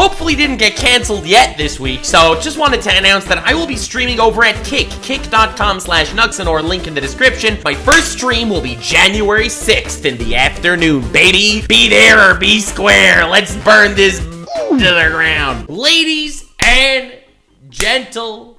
hopefully didn't get canceled yet this week, so just wanted to announce that I will be streaming over at kick.com/Nuxanor, link in the description. My first stream will be January 6th in the afternoon, baby. Be there or be square. Let's burn this to the ground. Ladies and gentlemen,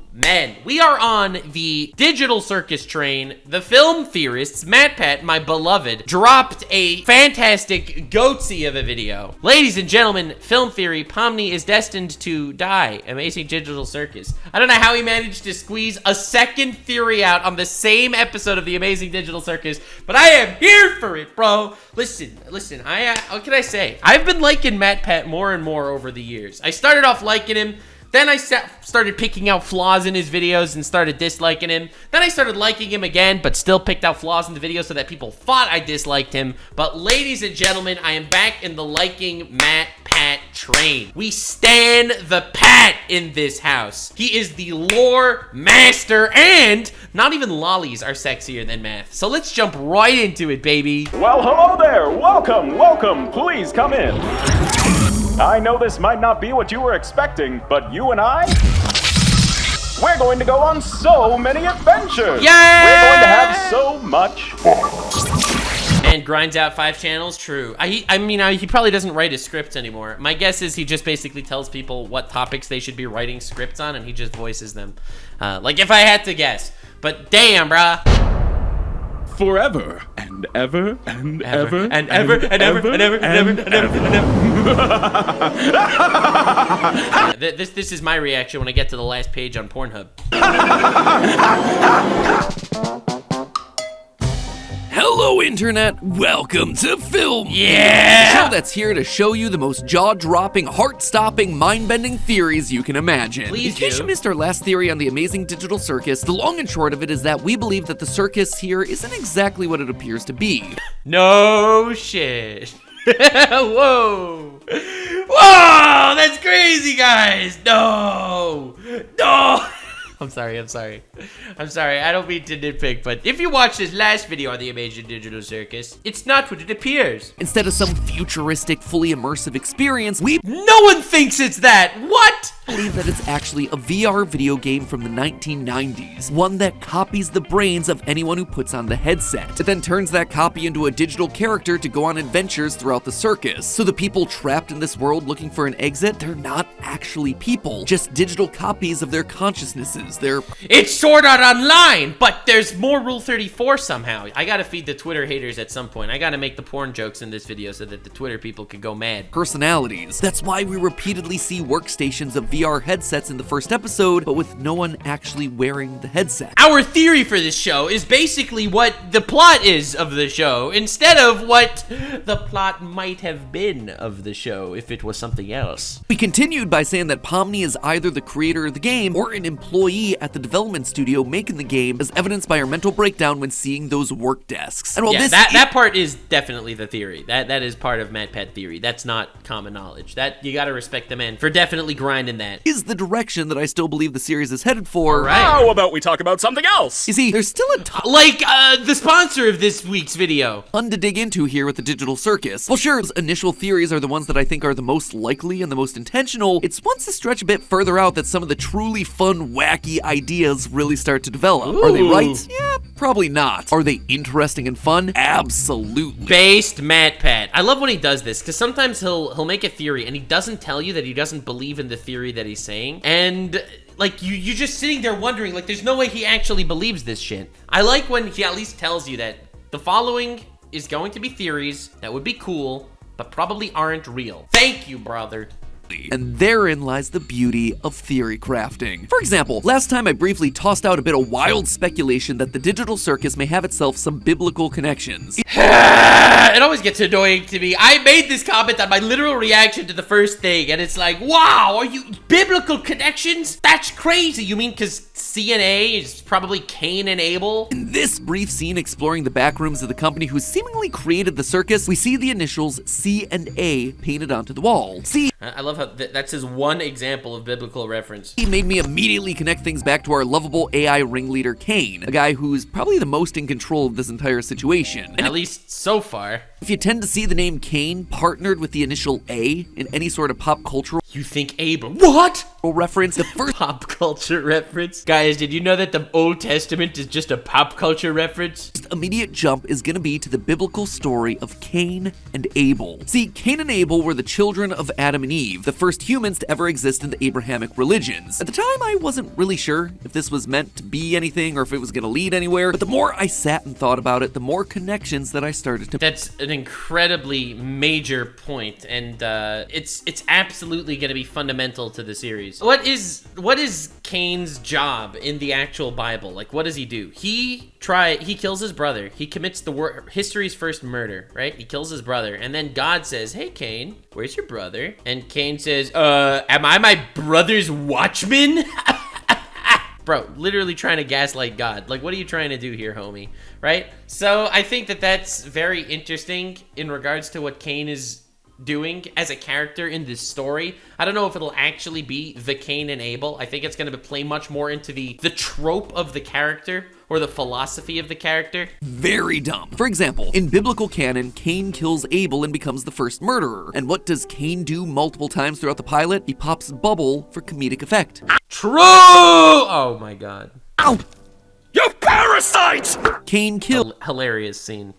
we are on the digital circus train. The film theorists, MatPat, my beloved, dropped a fantastic goatsy of a video. Ladies and gentlemen, film theory, Pomni is destined to die. Amazing digital circus. I don't know how he managed to squeeze a second theory out on the same episode of the Amazing Digital Circus, but I am here for it, bro. Listen, what can I say? I've been liking MatPat more and more over the years. I started off liking him, then I started picking out flaws in his videos and started disliking him. Then I started liking him again, but still picked out flaws in the video so that people thought I disliked him. But ladies and gentlemen, I am back in the liking MatPat train. We stan the Pat in this house. He is the lore master, and not even lollies are sexier than math. So let's jump right into it, baby. Well, hello there. Welcome, welcome. Please come in. I know this might not be what you were expecting, but you and I, we're going to go on so many adventures. Yeah! We're going to have so much fun. And grinds out 5 channels, true. I mean, he probably doesn't write his scripts anymore. My guess is he just basically tells people what topics they should be writing scripts on, and he just voices them. Like if I had to guess. But damn, brah. Forever and ever and ever and ever and ever and ever and ever and ever and ever. This is my reaction when I get to the last page on Pornhub. Hello, Internet. Welcome to Film. Yeah! The show that's here to show you the most jaw-dropping, heart-stopping, mind-bending theories you can imagine. Please In case you missed our last theory on the Amazing Digital Circus, the long and short of it is that we believe that the circus here isn't exactly what it appears to be. No shit. Whoa. Whoa, that's crazy, guys. No. I'm sorry. I don't mean to nitpick, but if you watch this last video on the Amazing Digital Circus, it's not what it appears. Instead of some futuristic, fully immersive experience, we No one thinks it's that. What? believe that it's actually a VR video game from the 1990s, one that copies the brains of anyone who puts on the headset. It then turns that copy into a digital character to go on adventures throughout the circus. So the people trapped in this world looking for an exit, they're not actually people, just digital copies of their consciousnesses. It's Sword Art Online, but there's more Rule 34 somehow. I gotta feed the Twitter haters at some point. I gotta make the porn jokes in this video so that the Twitter people could go mad. Personalities. That's why we repeatedly see workstations of VR headsets in the first episode, but with no one actually wearing the headset. Our theory for this show is basically what the plot is of the show, instead of what the plot might have been of the show if it was something else. We continued by saying that Pomni is either the creator of the game or an employee at the development studio making the game, as evidenced by our mental breakdown when seeing those work desks. And while that part is definitely the theory. That is part of MatPat theory. That's not common knowledge. That you gotta respect the man for definitely grinding that. Is the direction that I still believe the series is headed for. Right. How about we talk about something else? You see, there's still a ton like the sponsor of this week's video. to dig into here with the digital circus. Well, sure, those initial theories are the ones that I think are the most likely and the most intentional. It's once to stretch a bit further out that some of the truly fun, wacky ideas really start to develop. Ooh. Are they right? Yeah, probably not. Are they interesting and fun? Absolutely. Based MatPat. I love when he does this, because sometimes he'll make a theory and he doesn't tell you that he doesn't believe in the theory that he's saying. And like you're just sitting there wondering, like, there's no way he actually believes this shit. I like when he at least tells you that the following is going to be theories that would be cool, but probably aren't real. Thank you, brother. And therein lies the beauty of theory crafting. For example, last time I briefly tossed out a bit of wild speculation that the digital circus may have itself some biblical connections. It always gets annoying to me. I made this comment on my literal reaction to the first thing, and it's like, wow, are you biblical connections? That's crazy. You mean because C and A is probably Cain and Abel? In this brief scene exploring the back rooms of the company who seemingly created the circus, we see the initials C and A painted onto the wall. C. I love how that's his one example of biblical reference. He made me immediately connect things back to our lovable AI ringleader Caine, a guy who's probably the most in control of this entire situation. At least so far. If you tend to see the name Caine partnered with the initial A in any sort of pop cultural You think Abel? What? reference, the first Pop culture reference? Guys, did you know that the Old Testament is just a pop culture reference? immediate jump is going to be to the biblical story of Cain and Abel. See, Cain and Abel were the children of Adam and Eve, the first humans to ever exist in the Abrahamic religions. At the time, I wasn't really sure if this was meant to be anything or if it was going to lead anywhere, but the more I sat and thought about it, the more connections that I started to. That's an incredibly major point, and it's absolutely going to be fundamental to the series. What is Cain's job in the actual Bible? Like, what does he do? He kills his brother. He commits history's first murder, right? He kills his brother, and then God says, "Hey, Cain, where's your brother?" And Cain says, am I my brother's watchman?" Bro, literally trying to gaslight God. Like, what are you trying to do here, homie? Right? So I think that that's very interesting in regards to what Cain is doing as a character in this story. I don't know if it'll actually be the Cain and Abel. I think it's going to play much more into the trope of the character or the philosophy of the character. Very dumb. For example, in biblical canon, Cain kills Abel and becomes the first murderer. And what does Cain do multiple times throughout the pilot? He pops bubble for comedic effect. True! Oh my god. Ow! You parasite! Cain kills Hilarious scene.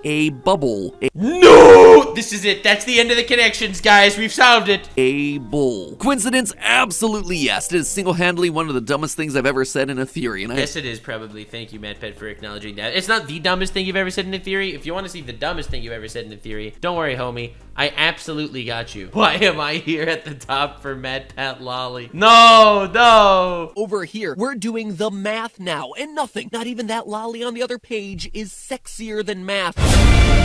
a bubble. No! This is it. That's the end of the connections, guys. We've solved it. A bull. Coincidence? Absolutely yes. It is single-handedly one of the dumbest things I've ever said in a theory. And yes, it is probably. Thank you, MatPat, for acknowledging that. It's not the dumbest thing you've ever said in a theory. If you want to see the dumbest thing you've ever said in a theory, don't worry, homie. I absolutely got you. Why am I here at the top for MatPat Lolly? No! Over here, we're doing the math now, and nothing, not even that lolly on the other page, is sexier than math.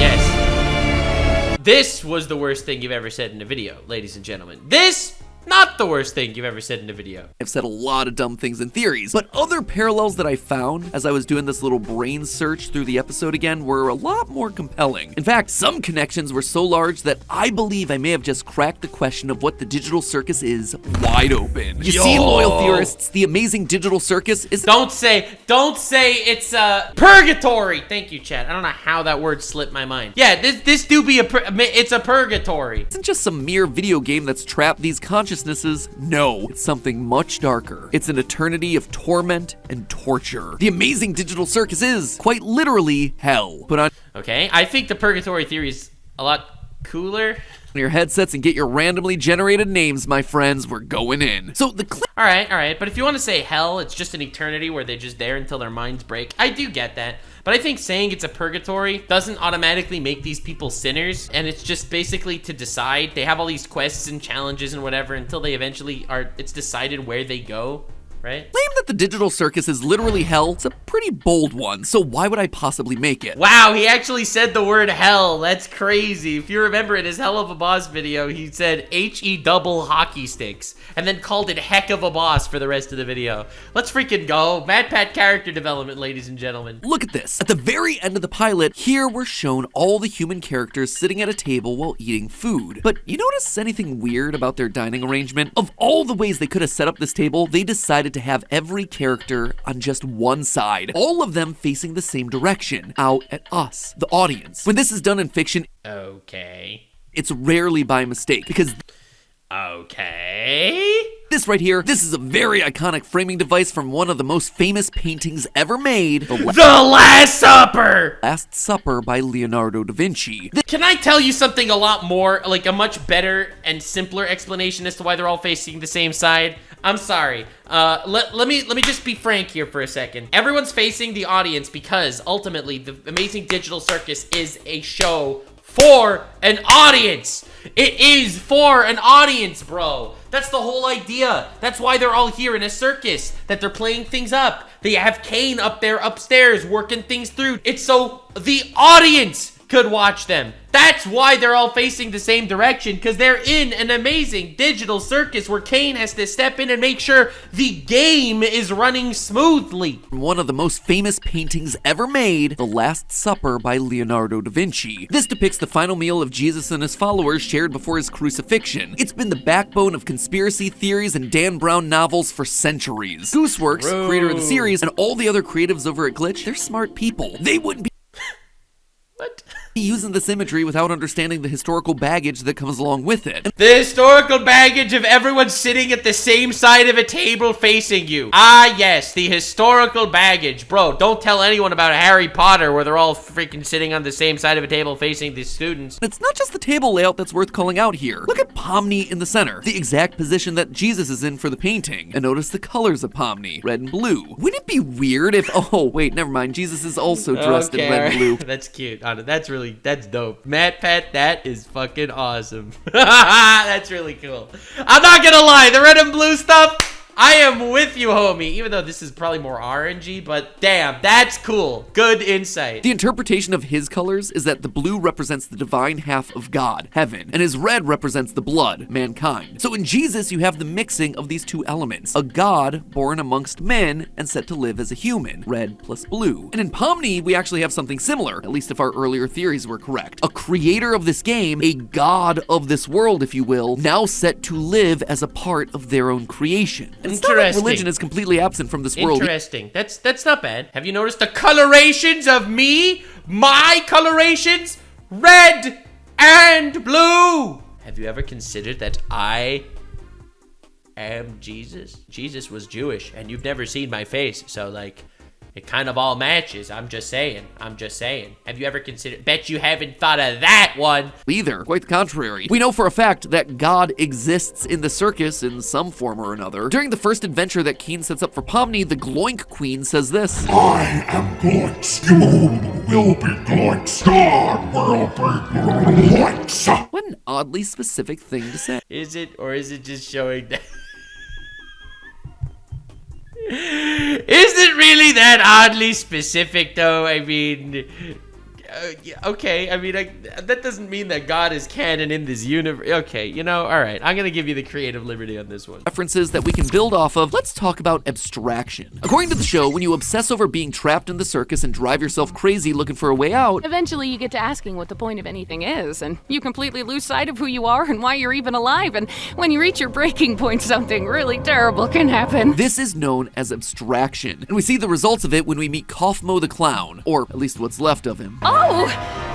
Yes. This was the worst thing you've ever said in a video, ladies and gentlemen. This, not the worst thing you've ever said in a video. I've said a lot of dumb things in theories, but other parallels that I found as I was doing this little brain search through the episode again were a lot more compelling. In fact, some connections were so large that I believe I may have just cracked the question of what the digital circus is wide open. You see, loyal theorists, the amazing digital circus is— Don't say it's Purgatory. Thank you, Chad. I don't know how that word slipped my mind. Yeah, this do be it's a purgatory. Isn't just some mere video game that's trapped these consciousnesses. No, it's something much darker. It's an eternity of torment and torture. The amazing digital circus is, quite literally, hell. Put on Okay, I think the purgatory theory is a lot cooler. your headsets and get your randomly generated names, my friends. We're going in. So the All right, but if you want to say hell, it's just an eternity where they're just there until their minds break. I do get that. But I think saying it's a purgatory doesn't automatically make these people sinners, and it's just basically to decide. They have all these quests and challenges and whatever until they eventually it's decided where they go, right? claim that the digital circus is literally hell, it's a pretty bold one, so why would I possibly make it? Wow, he actually said the word hell. That's crazy. If you remember in his Hell of a Boss video, he said H-E double hockey sticks and then called it heck of a boss for the rest of the video. Let's freaking go. MatPat character development, ladies and gentlemen. Look at this. At the very end of the pilot, here we're shown all the human characters sitting at a table while eating food. But you notice anything weird about their dining arrangement? Of all the ways they could have set up this table, they decided to have every character on just one side, all of them facing the same direction, out at us, the audience. When this is done in fiction, Okay. it's rarely by mistake, because Okay. this right here, this is a very iconic framing device from one of the most famous paintings ever made, The Last Supper! Last Supper by Leonardo da Vinci. Can I tell you something a lot more, like a much better and simpler explanation as to why they're all facing the same side? I'm sorry. Let me just be frank here for a second. Everyone's facing the audience because ultimately the Amazing Digital Circus is a show for an audience. It is for an audience, bro. That's the whole idea. That's why they're all here in a circus, that they're playing things up. They have Caine up there upstairs working things through. It's so the audience could watch them. That's why they're all facing the same direction, because they're in an amazing digital circus where Caine has to step in and make sure the game is running smoothly. One of the most famous paintings ever made, The Last Supper by Leonardo da Vinci. This depicts the final meal of Jesus and his followers shared before his crucifixion. It's been the backbone of conspiracy theories and Dan Brown novels for centuries. Gooseworks, creator of the series, and all the other creatives over at Glitch, they're smart people. They wouldn't be What? using this imagery without understanding the historical baggage that comes along with it. The historical baggage of everyone sitting at the same side of a table facing you. Ah, yes, the historical baggage. Bro, don't tell anyone about Harry Potter where they're all freaking sitting on the same side of a table facing the students. It's not just the table layout that's worth calling out here. Look at Pomni in the center, the exact position that Jesus is in for the painting. And notice the colors of Pomni, red and blue. Wouldn't it be weird if, oh wait, never mind, Jesus is also dressed in red and blue. That's cute. That's dope. MatPat, that is fucking awesome. That's really cool. I'm not gonna lie, the red and blue stuff, I am with you, homie. Even though this is probably more RNG, but damn, that's cool. Good insight. The interpretation of his colors is that the blue represents the divine half of God, heaven, and his red represents the blood, mankind. So in Jesus, you have the mixing of these two elements. A God born amongst men and set to live as a human, red plus blue. And in Pomni, we actually have something similar, at least if our earlier theories were correct. A creator of this game, a god of this world, if you will, now set to live as a part of their own creation. It's not like religion is completely absent from this world. Interesting. That's not bad. Have you noticed the colorations of me? My colorations? Red and blue. Have you ever considered that I am Jesus? Jesus was Jewish, and you've never seen my face, so like, it kind of all matches. I'm just saying. Have you ever considered? Bet you haven't thought of that one. Either. Quite the contrary. We know for a fact that God exists in the circus in some form or another. During the first adventure that Caine sets up for Pomni, the Gloink Queen says this. I am Gloinks. You will be Gloinks. God will be Gloinks. What an oddly specific thing to say. Is it, or is it just showing that? Is it really that oddly specific, though? I mean, okay, I mean, that doesn't mean that God is canon in this universe. Okay, you know, all right, I'm gonna give you the creative liberty on this one. References that we can build off of. Let's talk about abstraction. According to the show, when you obsess over being trapped in the circus and drive yourself crazy looking for a way out, eventually you get to asking what the point of anything is, and you completely lose sight of who you are and why you're even alive, and when you reach your breaking point, something really terrible can happen. This is known as abstraction, and we see the results of it when we meet Kaufmo the Clown, or at least what's left of him. Oh,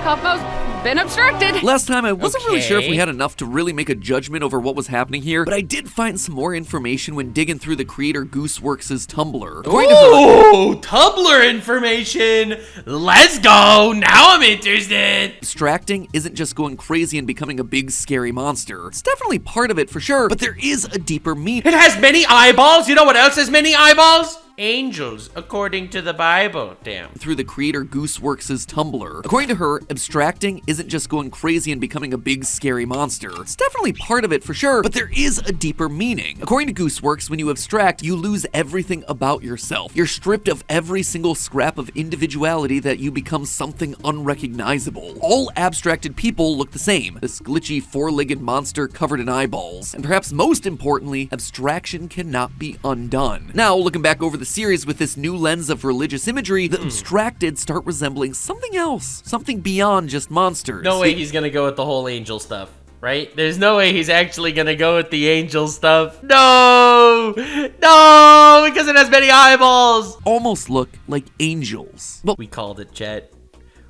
Kaufmo's been abstracted. Last time, I wasn't really sure if we Okay. had enough to really make a judgment over what was happening here, but I did find some more information when digging through the creator Gooseworks' Tumblr. According to her, Ooh, Tumblr information. Let's go. Now I'm interested. abstracting isn't just going crazy and becoming a big scary monster. It's definitely part of it for sure, but there is a deeper meaning. It has many eyeballs. You know what else has many eyeballs? Angels, according to the Bible. Damn. Through the creator Gooseworks' Tumblr. According to her, abstracting isn't just going crazy and becoming a big scary monster. It's definitely part of it for sure, but there is a deeper meaning. According to Gooseworks, when you abstract, you lose everything about yourself. You're stripped of every single scrap of individuality that you become something unrecognizable. All abstracted people look the same. This glitchy four-legged monster covered in eyeballs. And perhaps most importantly, abstraction cannot be undone. Now, looking back over the series with this new lens of religious imagery, the abstracted start resembling something else, something beyond just monsters. No way he's gonna go with the whole angel stuff, right? There's no way he's actually gonna go with the angel stuff. No! No! Because it has many eyeballs! Almost look like angels. Well, We called it, chat.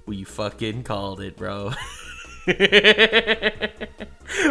We fucking called it, bro.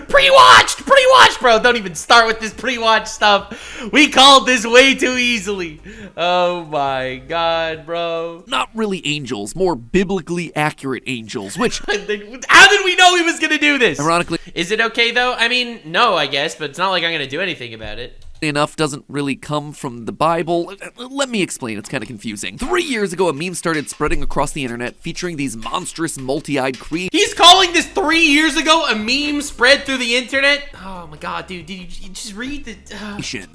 Pre-watched, bro. Don't even start with this pre-watch stuff. We called this way too easily. Oh my god, bro. not really angels, more biblically accurate angels, which, How did we know he was gonna do this? ironically Is it okay though? I mean, no, I guess, but it's not like I'm gonna do anything about it. enough doesn't really come from the Bible. Let me explain, it's kind of confusing. 3 years ago, a meme started spreading across the internet featuring these monstrous multi-eyed creatures. He's calling this 3 years ago a meme spread through the internet? Oh my god, dude, did you just read the...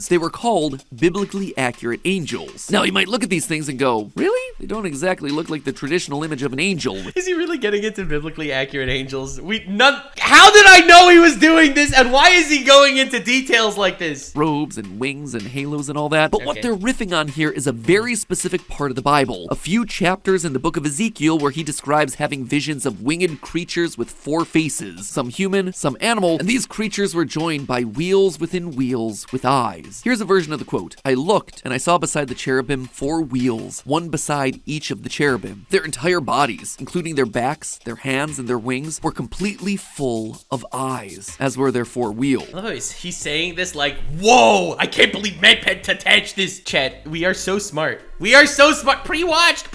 They were called biblically accurate angels. Now, you might look at these things and go, really? They don't exactly look like the traditional image of an angel. Is he really getting into biblically accurate angels? How did I know he was doing this, and why is he going into details like this? Robes and wings and halos and all that. But what Okay. they're riffing on here is a very specific part of the Bible. A few chapters in the book of Ezekiel where he describes having visions of winged creatures with 4 faces. Some human, some animal, and these creatures were were joined by wheels within wheels with eyes. Here's a version of the quote. I looked, and I saw beside the cherubim 4 wheels, one beside each of the cherubim. Their entire bodies, including their backs, their hands, and their wings, were completely full of eyes, as were their 4 wheels. Oh, he's saying this like, whoa, I can't believe MatPat attached this. Chat, we are so smart. We are so smart. Pre-watched.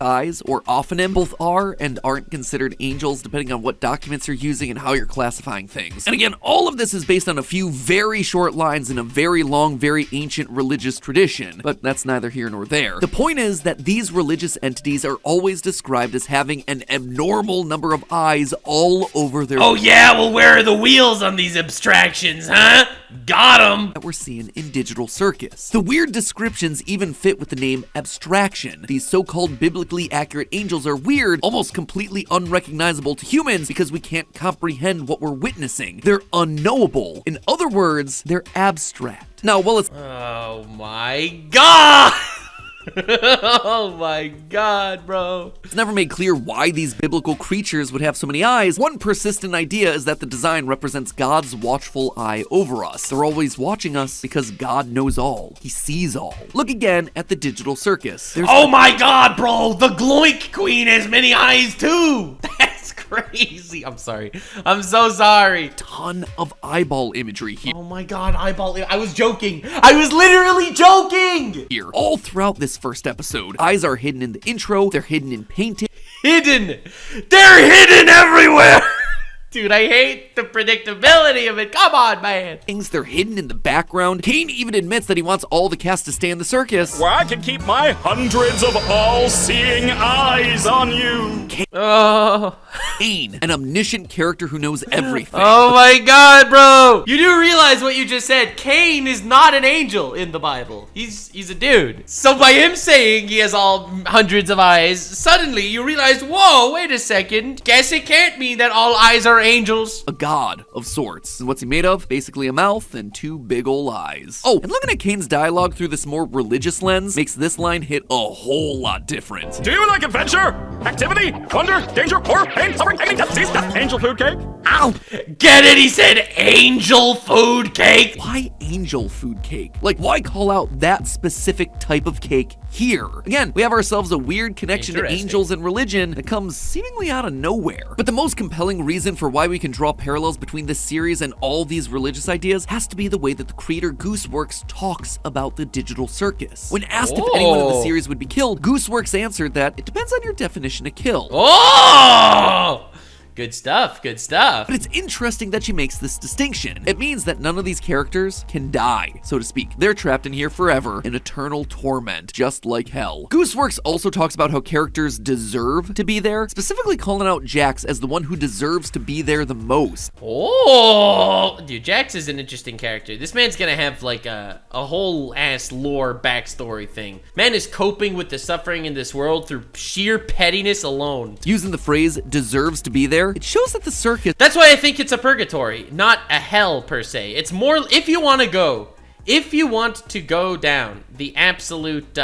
Eyes, or ophonym, both are and aren't considered angels depending on what documents you're using and how you're classifying things. And again, all of this is based on a few very short lines in a very long, very ancient religious tradition, but that's neither here nor there. The point is that these religious entities are always described as having an abnormal number of eyes all over their— Oh yeah, well where are the wheels on these abstractions, huh? Got 'em! That we're seeing in Digital Circus. The weird descriptions even fit with the name Abstraction. These so-called biblically accurate angels are weird, almost completely unrecognizable to humans because we can't comprehend what we're witnessing. They're unknowable. In other words, they're abstract. Now, while it's— Oh my god! Oh my god, bro. It's never made clear why these biblical creatures would have so many eyes. One persistent idea is that the design represents God's watchful eye over us. They're always watching us because God knows all. He sees all. Look again at the Digital Circus. Oh my god, bro! The Gloink Queen has many eyes too! That's crazy. I'm sorry. I'm so sorry. Ton of eyeball imagery here. Oh my god, I was joking. I was literally joking! Here. All throughout this first episode, eyes are hidden in the intro, they're hidden in painting. Hidden! They're hidden everywhere! Dude, I hate the predictability of it. Come on, man. They're hidden in the background. Caine even admits that he wants all the cast to stay in the circus. Where I can keep my hundreds of all-seeing eyes on you. Caine, an omniscient character who knows everything. Oh my god, bro. You do realize what you just said. Caine is not an angel in the Bible. He's a dude. So by him saying he has all hundreds of eyes, suddenly you realize, whoa, wait a second. Guess it can't mean that all eyes are angels. A god of sorts. And what's he made of? Basically a mouth and 2 big ol' eyes. Oh, and looking at Caine's dialogue through this more religious lens makes this line hit a whole lot different. Do you like adventure, activity, wonder, danger, horror, pain, suffering, agony, death, disease, death, angel food cake? Ow! Get it? He said angel food cake? Why angel food cake? Like, why call out that specific type of cake here? Again, we have ourselves a weird connection to angels and religion that comes seemingly out of nowhere. But the most compelling reason for why we can draw parallels between this series and all these religious ideas has to be the way that the creator Gooseworks talks about the Digital Circus. When asked if anyone in the series would be killed, Gooseworks answered that it depends on your definition of kill. Oh! Good stuff, good stuff. But it's interesting that she makes this distinction. It means that none of these characters can die, so to speak. They're trapped in here forever in eternal torment, just like hell. Gooseworks also talks about how characters deserve to be there, specifically calling out Jax as the one who deserves to be there the most. Oh, dude, Jax is an interesting character. This man's gonna have like a whole ass lore backstory thing. Man is coping with the suffering in this world through sheer pettiness alone. Using the phrase deserves to be there, it shows that the circus— That's why I think it's a purgatory, not a hell per se. It's more if you want to go down the absolute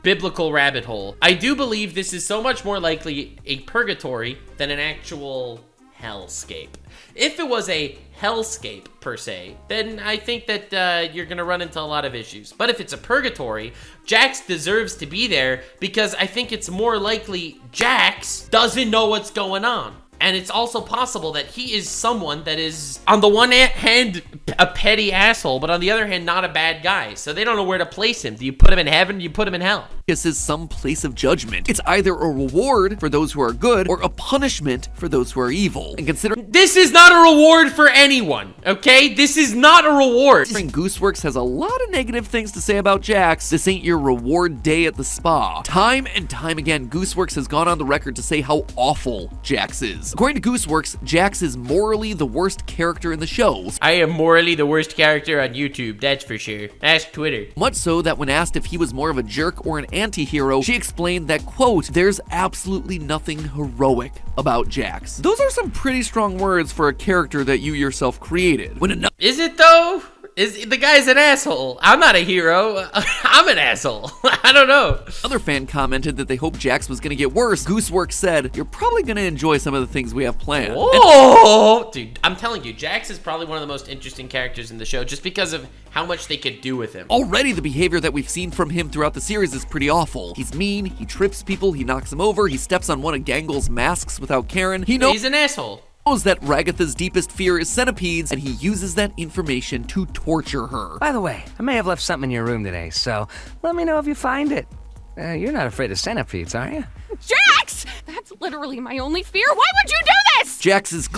biblical rabbit hole. I do believe this is so much more likely a purgatory than an actual hellscape. If it was a hellscape per se, then I think that you're gonna run into a lot of issues. But if it's a purgatory, Jax deserves to be there because I think it's more likely Jax doesn't know what's going on. And it's also possible that he is someone that is, on the one hand, a petty asshole, but on the other hand, not a bad guy. So they don't know where to place him. Do you put him in heaven? Do you put him in hell? This is some place of judgment. It's either a reward for those who are good or a punishment for those who are evil. And considering this is not a reward for anyone, okay? This is not a reward. Gooseworks has a lot of negative things to say about Jax, this ain't your reward day at the spa. Time and time again, Gooseworks has gone on the record to say how awful Jax is. According to Gooseworks, Jax is morally the worst character in the show. I am morally the worst character on YouTube, that's for sure. Ask Twitter. Much so that when asked if he was more of a jerk or an anti-hero, she explained that, quote, there's absolutely nothing heroic about Jax. Those are some pretty strong words for a character that you yourself created. Is it though? The guy's an asshole. I'm not a hero. I'm an asshole. I don't know. Another fan commented that they hoped Jax was gonna get worse. Gooseworks said, "You're probably gonna enjoy some of the things we have planned." Oh, dude, I'm telling you, Jax is probably one of the most interesting characters in the show just because of how much they could do with him. Already the behavior that we've seen from him throughout the series is pretty awful. He's mean, he trips people, he knocks them over, he steps on one of Gangle's masks without caring. He's an asshole. Knows that Ragatha's deepest fear is centipedes, and he uses that information to torture her. By the way, I may have left something in your room today, so let me know if you find it. You're not afraid of centipedes, are you? Jax! That's literally my only fear. Why would you do this? Jax is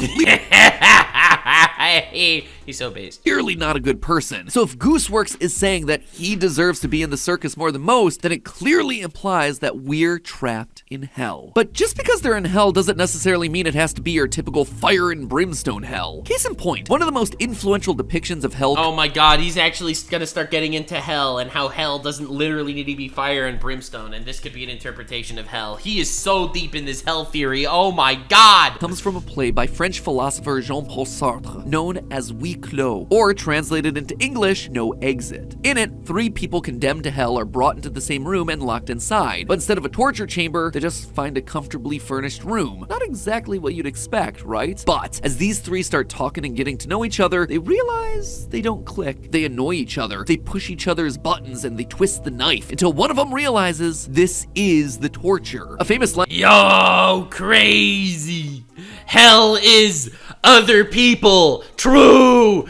He's so based. clearly not a good person. So if Gooseworks is saying that he deserves to be in the circus more than most, then it clearly implies that we're trapped in hell. But just because they're in hell doesn't necessarily mean it has to be your typical fire and brimstone hell. Case in point, one of the most influential depictions of hell— Oh my god, he's actually gonna start getting into hell and how hell doesn't literally need to be fire and brimstone, and this could be an interpretation of hell. He is so deep in this hell theory, oh my god! comes from a play by French philosopher Jean-Paul Sartre, known as Huis Clos, or translated into English, No Exit. In it, 3 people condemned to hell are brought into the same room and locked inside, but instead of a torture chamber, they just find a comfortably furnished room. Not exactly what you'd expect, right? But as these 3 start talking and getting to know each other, they realize they don't click. They annoy each other, they push each other's buttons, and they twist the knife until one of them realizes this is the torture. A famous line— Yo, crazy! Hell is other people. True.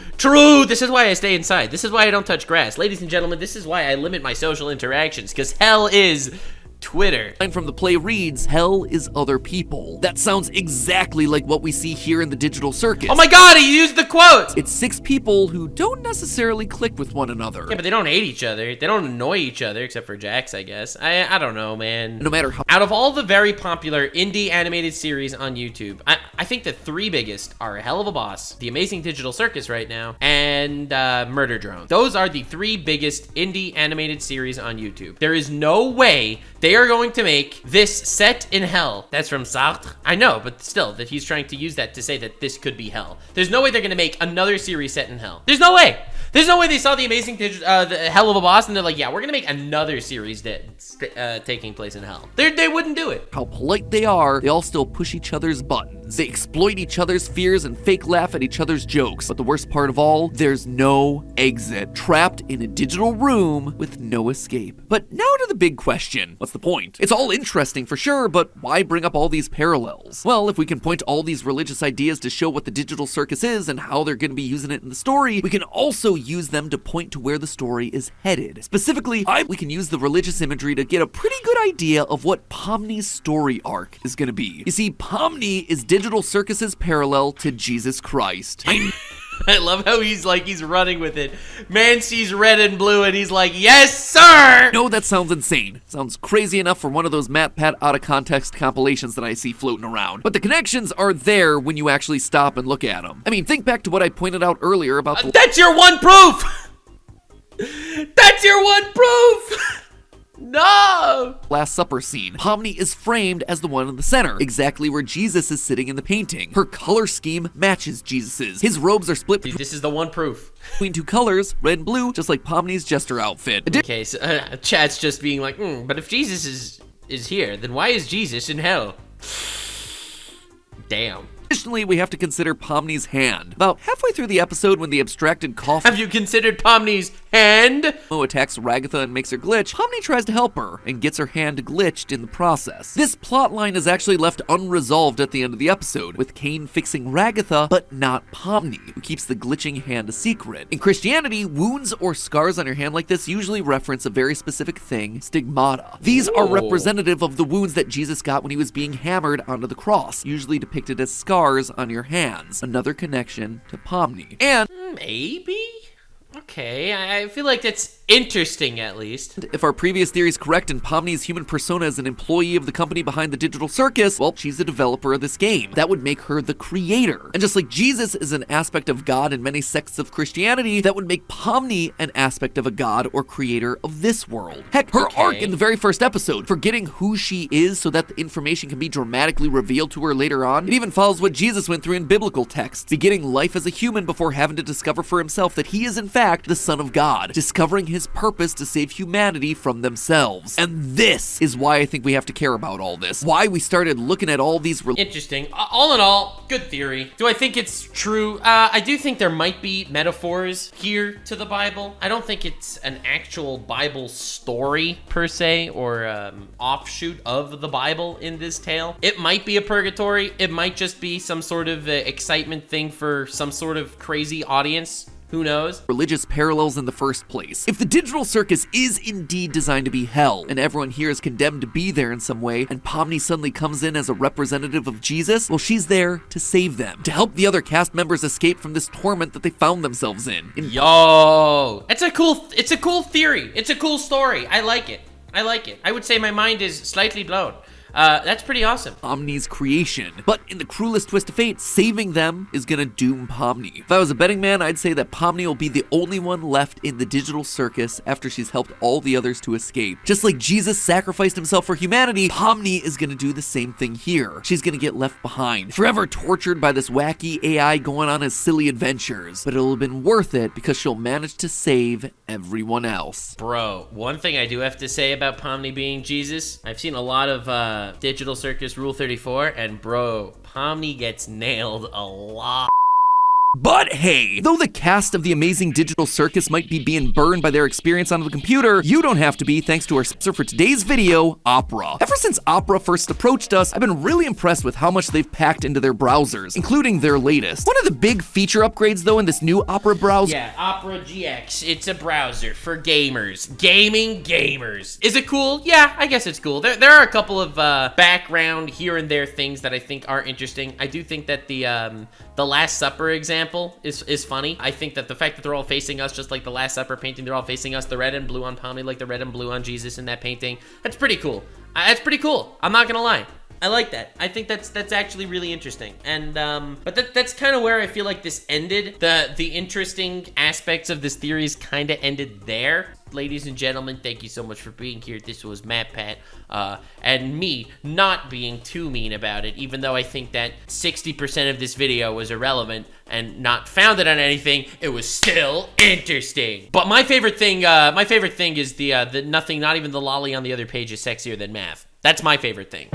This is why I stay inside. This is why I don't touch grass. Ladies and gentlemen, this is why I limit my social interactions, because hell is Twitter. Line from the play reads, "Hell is other people." That sounds exactly like what we see here in the digital circus. Oh my god, he used the quote! It's 6 people who don't necessarily click with one another. Yeah, but they don't hate each other. They don't annoy each other, except for Jax, I guess. I don't know, man. No matter how— Out of all the very popular indie animated series on YouTube, I think the 3 biggest are Hell of a Boss, The Amazing Digital Circus right now, and Murder Drone. Those are the 3 biggest indie animated series on YouTube. There is no way they are going to make this set in hell. That's from Sartre. I know, but still, that he's trying to use that to say that this could be hell. There's no way they're going to make another series set in hell. There's no way. There's no way they saw the Amazing the Hell of a Boss and they're like, yeah, we're going to make another series that's taking place in hell. They wouldn't do it. how polite they are, they all still push each other's buttons. They exploit each other's fears and fake laugh at each other's jokes. But the worst part of all, there's no exit. Trapped in a digital room with no escape. But now to the big question. What's the point? It's all interesting for sure, but why bring up all these parallels? Well, if we can point to all these religious ideas to show what the digital circus is and how they're going to be using it in the story, we can also use them to point to where the story is headed. Specifically, we can use the religious imagery to get a pretty good idea of what Pomni's story arc is going to be. You see, Pomni is digital circus's parallel to Jesus Christ. I love how he's running with it. Man sees red and blue and he's like, yes, sir! No, that sounds insane. Sounds crazy enough for one of those MatPat out of context compilations that I see floating around. But the connections are there when you actually stop and look at them. I mean, think back to what I pointed out earlier about the— That's your one proof! That's your one proof! No! Last Supper scene. Pomni is framed as the one in the center, exactly where Jesus is sitting in the painting. Her color scheme matches Jesus's. His robes are split This is the one proof. between 2 colors, red and blue, just like Pomni's jester outfit. Okay, so chat's just being like, but if Jesus is here, then why is Jesus in hell? Damn. Additionally, we have to consider Pomni's hand. About halfway through the episode, when the abstracted coffin Have you considered Pomni's hand? attacks Ragatha and makes her glitch, Pomni tries to help her and gets her hand glitched in the process. This plotline is actually left unresolved at the end of the episode, with Caine fixing Ragatha, but not Pomni, who keeps the glitching hand a secret. In Christianity, wounds or scars on your hand like this usually reference a very specific thing, stigmata. These are representative of the wounds that Jesus got when he was being hammered onto the cross, usually depicted as scars on your hands. Another connection to Pomni. And Maybe? Okay, I feel like that's interesting, at least. if our previous theory is correct and Pomni's human persona is an employee of the company behind the digital circus, well, she's the developer of this game. That would make her the creator. And just like Jesus is an aspect of God in many sects of Christianity, that would make Pomni an aspect of a god or creator of this world. Heck, her arc in the very first episode, forgetting who she is so that the information can be dramatically revealed to her later on, it even follows what Jesus went through in biblical texts, beginning life as a human before having to discover for himself that he is in fact fact the Son of God, discovering his purpose to save humanity from themselves. And this is why I think we have to care about all this. Why we started looking at all these Interesting. All in all, good theory. Do I think it's true? I do think there might be metaphors here to the Bible. I don't think it's an actual Bible story per se, or offshoot of the Bible in this tale. It might be a purgatory. It might just be some sort of excitement thing for some sort of crazy audience. Who knows? Religious parallels in the first place. If the digital circus is indeed designed to be hell, and everyone here is condemned to be there in some way, and Pomni suddenly comes in as a representative of Jesus, well, she's there to save them, to help the other cast members escape from this torment that they found themselves in. Yo, it's a cool theory. It's a cool story. I like it. I would say my mind is slightly blown. That's pretty awesome. Pomni's creation. But in the cruelest twist of fate, saving them is gonna doom Pomni. If I was a betting man, I'd say that Pomni will be the only one left in the digital circus after she's helped all the others to escape. Just like Jesus sacrificed himself for humanity, Pomni is gonna do the same thing here. She's gonna get left behind, forever tortured by this wacky AI going on his silly adventures. But it'll have been worth it because she'll manage to save everyone else. Bro, one thing I do have to say about Pomni being Jesus, I've seen a lot of Digital Circus Rule 34, and bro, Pomni gets nailed a lot. But hey, though the cast of the amazing digital circus might be being burned by their experience on the computer, you don't have to be, thanks to our sponsor for today's video, Opera. Ever since Opera first approached us, I've been really impressed with how much they've packed into their browsers, including their latest. One of the big feature upgrades though in this new Opera browser— Yeah, Opera GX. It's a browser for gamers. Gaming gamers. Is it cool? Yeah, I guess it's cool. There are a couple of background here and there things that I think are interesting. I do think that the Last Supper example is funny. I think that the fact that they're all facing us, just like the Last Supper painting, they're all facing us, the red and blue on Pomni, like the red and blue on Jesus in that painting. That's pretty cool. That's pretty cool. I'm not gonna lie. I like that. I think that's actually really interesting. And but that's kind of where I feel like this ended. The interesting aspects of this theories kind of ended there. Ladies and gentlemen, thank you so much for being here. This was MatPat, and me not being too mean about it, even though I think that 60% of this video was irrelevant and not founded on anything. It was still interesting. But my favorite thing is the nothing, not even the lolly on the other page is sexier than math. That's my favorite thing.